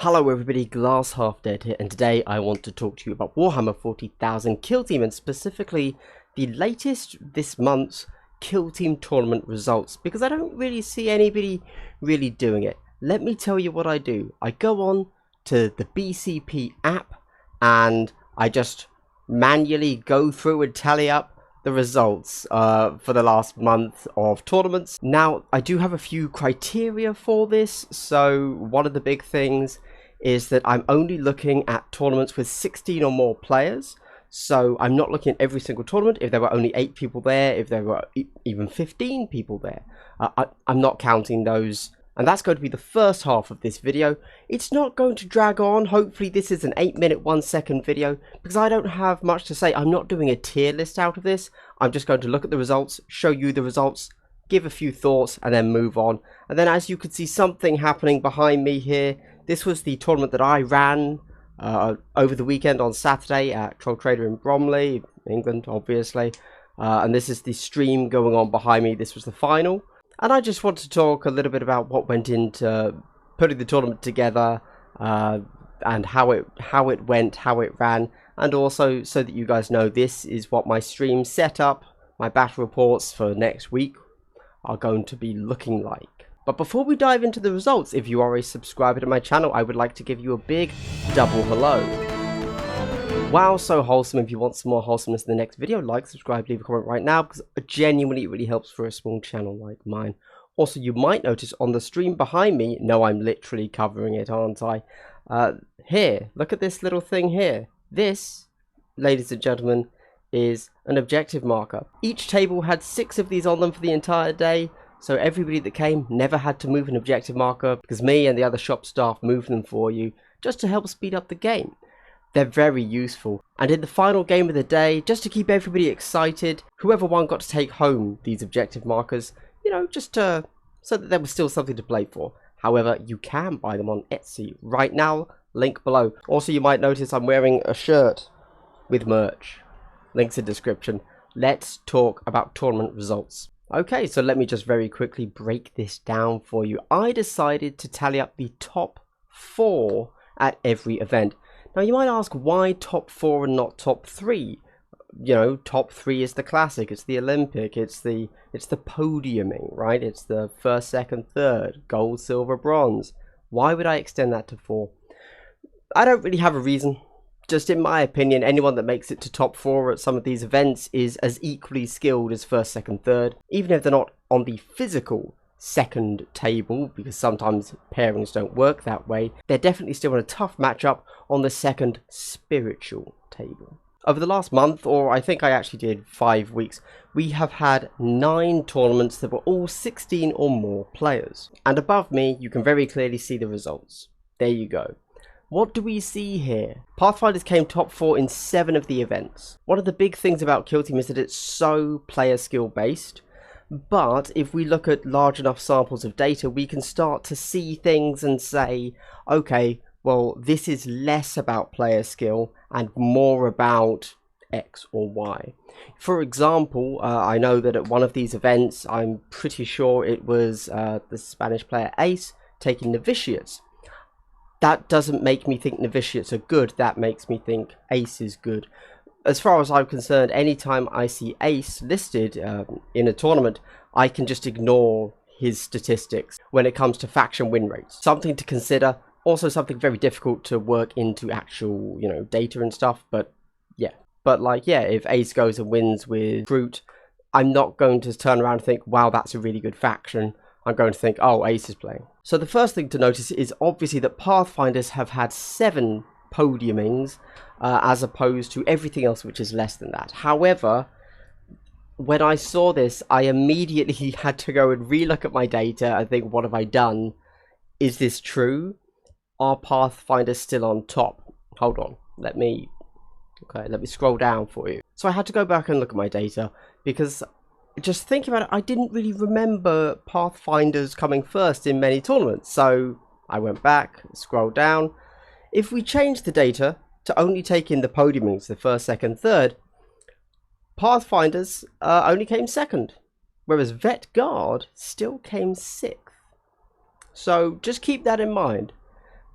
Hello everybody, Glass Half Dead here, and today I want to talk to you about Warhammer 40,000 Kill Team, and specifically the latest this month's Kill Team tournament results, because I don't really see anybody really doing it. Let me tell you what I do. I go on to the BCP app and I just manually go through and tally up the results for the last month of tournaments. Now, I do have a few criteria for this. So one of the big things is that I'm only looking at tournaments with 16 or more players. So I'm not looking at every single tournament. If there were only 8 people there, if there were even 15 people there, I'm not counting those. And that's going to be the first half of this video. It's not going to drag on. Hopefully this is an 8-minute 1-second video, because I don't have much to say. I'm not doing a tier list out of this. I'm just going to look at the results, show you the results, give a few thoughts, and then move on. And then, as you can see, something happening behind me here. This was the tournament that I ran over the weekend on Saturday at Troll Trader in Bromley, England, obviously. And this is the stream going on behind me. This was the final. And I just want to talk a little bit about what went into putting the tournament together, and how it went, how it ran, and also so that you guys know this is what my stream setup, my battle reports for next week are going to be looking like. But before we dive into the results, if you are a subscriber to my channel, I would like to give you a big double hello. Wow, so wholesome. If you want some more wholesomeness in the next video, like, subscribe, leave a comment right now, because genuinely it really helps for a small channel like mine. Also, you might notice on the stream behind me, no, I'm literally covering it, aren't I? Here, look at this little thing here. This, ladies and gentlemen, is an objective marker. Each table had 6 of these on them for the entire day, so everybody that came never had to move an objective marker, because me and the other shop staff moved them for you, just to help speed up the game. They're very useful. And in the final game of the day, just to keep everybody excited, whoever won got to take home these objective markers, you know, just so that there was still something to play for. However, you can buy them on Etsy right now, link below. Also, you might notice I'm wearing a shirt with merch. Links in description. Let's talk about tournament results. Okay, so let me just very quickly break this down for you. I decided to tally up the top 4 at every event. Now, you might ask, why top 4 and not top 3? You know, top 3 is the classic, it's the Olympic, it's the podiuming, right? It's the first, second, third, gold, silver, bronze. Why would I extend that to 4? I don't really have a reason. Just in my opinion, anyone that makes it to top 4 at some of these events is as equally skilled as first, second, third, even if they're not on the physical second table, because sometimes pairings don't work that way. They're definitely still in a tough matchup on the second spiritual table. Over the last month, or I think I actually did 5 weeks, we have had 9 tournaments that were all 16 or more players. And above me, you can very clearly see the results. There you go. What do we see here? Pathfinders came top 4 in 7 of the events. One of the big things about Kill Team is that it's so player skill based. But if we look at large enough samples of data, we can start to see things and say, okay, well, this is less about player skill and more about X or Y. For example, I know that at one of these events, I'm pretty sure it was the Spanish player Ace taking Novitiates. That doesn't make me think Novitiates are good, that makes me think Ace is good. As far as I'm concerned, anytime I see Ace listed in a tournament, I can just ignore his statistics when it comes to faction win rates. Something to consider, also something very difficult to work into actual, you know, data and stuff, but yeah. But like, yeah, if Ace goes and wins with Brute, I'm not going to turn around and think, wow, that's a really good faction. I'm going to think, oh, Ace is playing. So the first thing to notice is obviously that Pathfinders have had 7 podiumings, as opposed to everything else which is less than that. However, when I saw this, I immediately had to go and relook at my data and think, what have I done? Is this true? Are Pathfinders still on top? Hold on, let me scroll down for you. So I had to go back and look at my data, because just thinking about it, I didn't really remember Pathfinders coming first in many tournaments. So I went back, scrolled down. If we change the data to only take in the podiumings, the first, second, third, Pathfinders only came 2nd, whereas Vet Guard still came 6th. So just keep that in mind.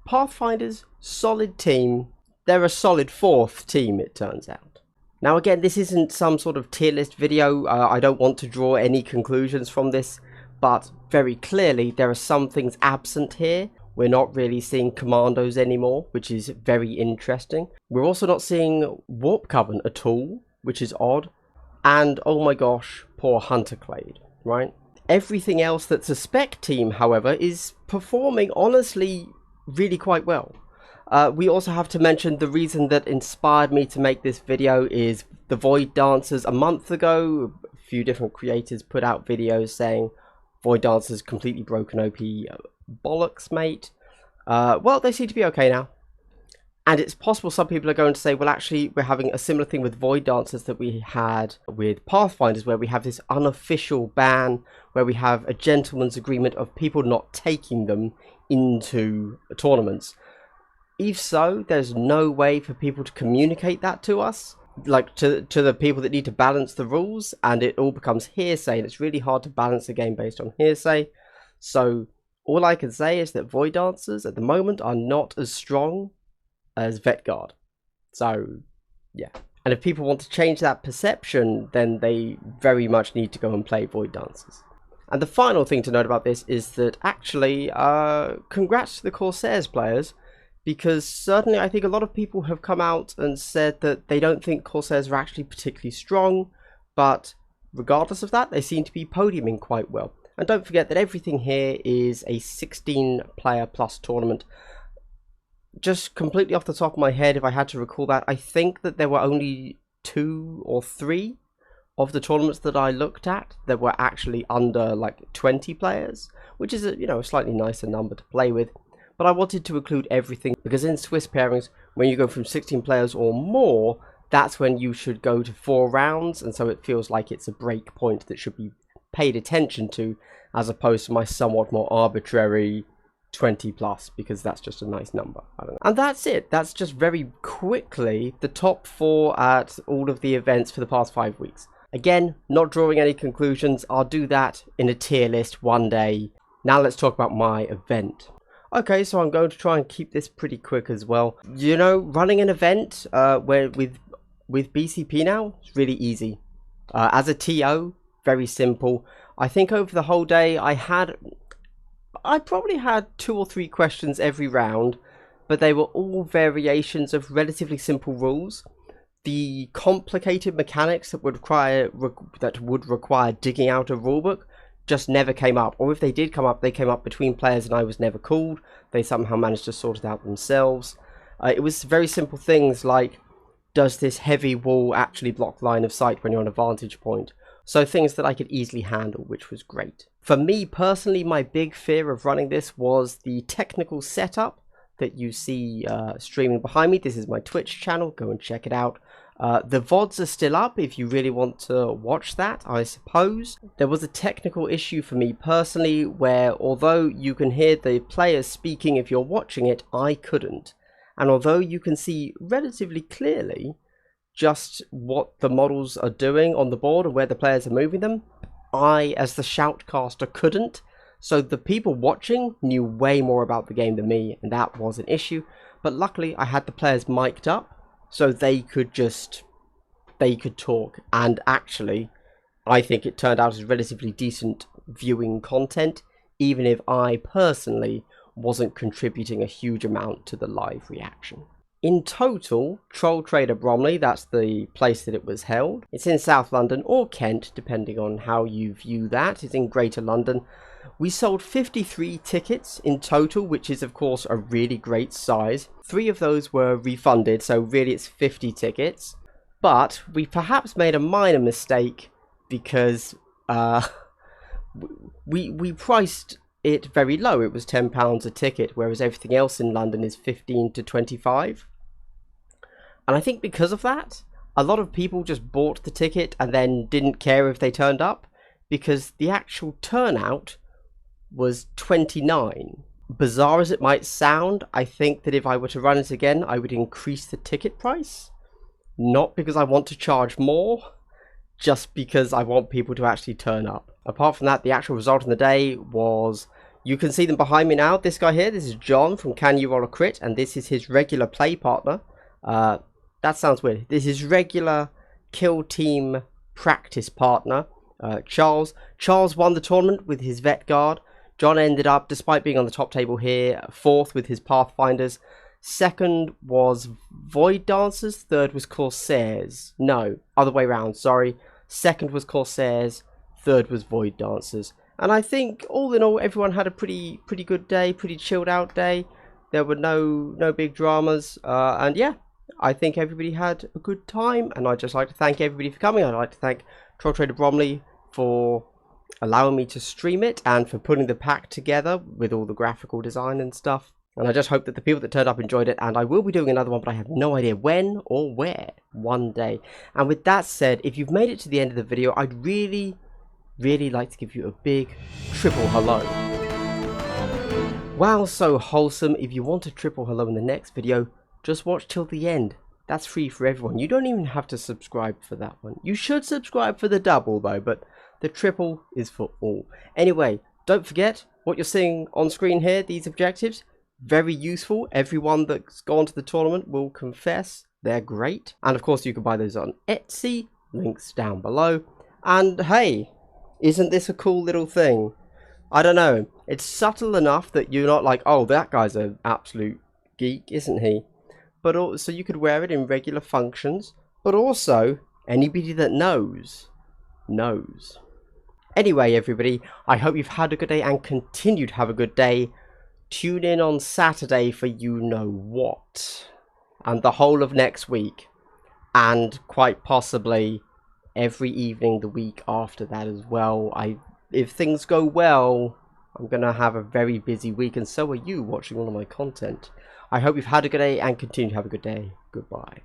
Pathfinder's solid team. They're a solid 4th team, it turns out. Now again, this isn't some sort of tier list video. I don't want to draw any conclusions from this, but very clearly there are some things absent here. We're not really seeing commandos anymore, which is very interesting. We're also not seeing Warp Coven at all, which is odd. And oh my gosh, poor Hunterclade, right? Everything else that's a spec team, however, is performing honestly really quite well. We also have to mention the reason that inspired me to make this video is the Void Dancers. A month ago, a few different creators put out videos saying Void Dancers completely broken OP. Bollocks, mate. Well, they seem to be okay now. And it's possible some people are going to say, well, actually, we're having a similar thing with Void Dancers that we had with Pathfinders, where we have this unofficial ban, where we have a gentleman's agreement of people not taking them into tournaments. If so, there's no way for people to communicate that to us, like to the people that need to balance the rules, and it all becomes hearsay, and it's really hard to balance a game based on hearsay. So all I can say is that Void Dancers at the moment are not as strong as Vetguard. So yeah, and if people want to change that perception, then they very much need to go and play Void Dancers. And the final thing to note about this is that actually congrats to the Corsairs players, because certainly I think a lot of people have come out and said that they don't think Corsairs are actually particularly strong, but regardless of that, they seem to be podiuming quite well. And don't forget that everything here is a 16-player plus tournament. Just completely off the top of my head, if I had to recall that, I think that there were only 2 or 3 of the tournaments that I looked at that were actually under like 20 players, which is a slightly nicer number to play with. But I wanted to include everything because in Swiss pairings, when you go from 16 players or more, that's when you should go to 4 rounds, and so it feels like it's a break point that should be paid attention to, as opposed to my somewhat more arbitrary 20 plus, because that's just a nice number. I don't know. And that's it. That's just very quickly the top 4 at all of the events for the past 5 weeks. Again, not drawing any conclusions. I'll do that in a tier list one day. Now let's talk about my event. Okay, so I'm going to try and keep this pretty quick as well. Running an event where with BCP now, it's really easy. As a TO, very simple. I think over the whole day I probably had 2 or 3 questions every round, but they were all variations of relatively simple rules. The complicated mechanics that would require digging out a rulebook just never came up, or if they did come up, they came up between players and I was never called. They somehow managed to sort it out themselves. It was very simple things like, does this heavy wall actually block line of sight when you're on a vantage point? So things that I could easily handle, which was great. For me personally, my big fear of running this was the technical setup that you see streaming behind me. This is my Twitch channel, go and check it out. The VODs are still up if you really want to watch that, I suppose. There was a technical issue for me personally where although you can hear the players speaking if you're watching it, I couldn't. And although you can see relatively clearly just what the models are doing on the board and where the players are moving them, I, as the shoutcaster, couldn't. So the people watching knew way more about the game than me, and that was an issue. But luckily I had the players mic'd up, so they could talk, and actually I think it turned out as relatively decent viewing content, even if I personally wasn't contributing a huge amount to the live reaction. In total, Troll Trader Bromley, that's the place that it was held. It's in South London or Kent, depending on how you view that. It's in Greater London. We sold 53 tickets in total, which is of course a really great size. 3 of those were refunded, so really it's 50 tickets. But we perhaps made a minor mistake because we priced it very low. It was £10 a ticket, whereas everything else in London is 15 to 25. And I think because of that, a lot of people just bought the ticket and then didn't care if they turned up, because the actual turnout was 29. Bizarre as it might sound, I think that if I were to run it again, I would increase the ticket price. Not because I want to charge more, just because I want people to actually turn up. Apart from that, the actual result in the day was You can see them behind me now. This guy here, this is John from Can You Roll a Crit, and this is his regular play partner. That sounds weird. This is regular kill team practice partner, Charles. Charles won the tournament with his vet guard. John ended up, despite being on the top table here, 4th with his Pathfinders. 2nd was Void Dancers. 3rd was Corsairs. No, other way around, sorry. 2nd was Corsairs. 3rd was Void Dancers. And I think, all in all, everyone had a pretty good day, pretty chilled out day. There were no big dramas. And yeah, I think everybody had a good time. And I'd just like to thank everybody for coming. I'd like to thank Troll Trader Bromley for allowing me to stream it and for putting the pack together with all the graphical design and stuff. And I just hope that the people that turned up enjoyed it, and I will be doing another one, but I have no idea when or where, one day. And with that said, if you've made it to the end of the video, I'd really like to give you a big triple hello. Wow, so wholesome. If you want a triple hello in the next video, just watch till the end. That's free for everyone. You don't even have to subscribe for that one. You should subscribe for the double though, but the triple is for all. Anyway, don't forget what you're seeing on screen here, these objectives. Very useful. Everyone that's gone to the tournament will confess they're great. And of course you can buy those on Etsy, links down below. And hey, isn't this a cool little thing? I don't know, it's subtle enough that you're not like, oh, that guy's an absolute geek, isn't he? But also you could wear it in regular functions, but also anybody that knows. Anyway, everybody, I hope you've had a good day and continue to have a good day. Tune in on Saturday for you know what, and the whole of next week, and quite possibly every evening the week after that as well. If things go well, I'm gonna have a very busy week, and so are you watching all of my content. I hope you've had a good day and continue to have a good day. Goodbye.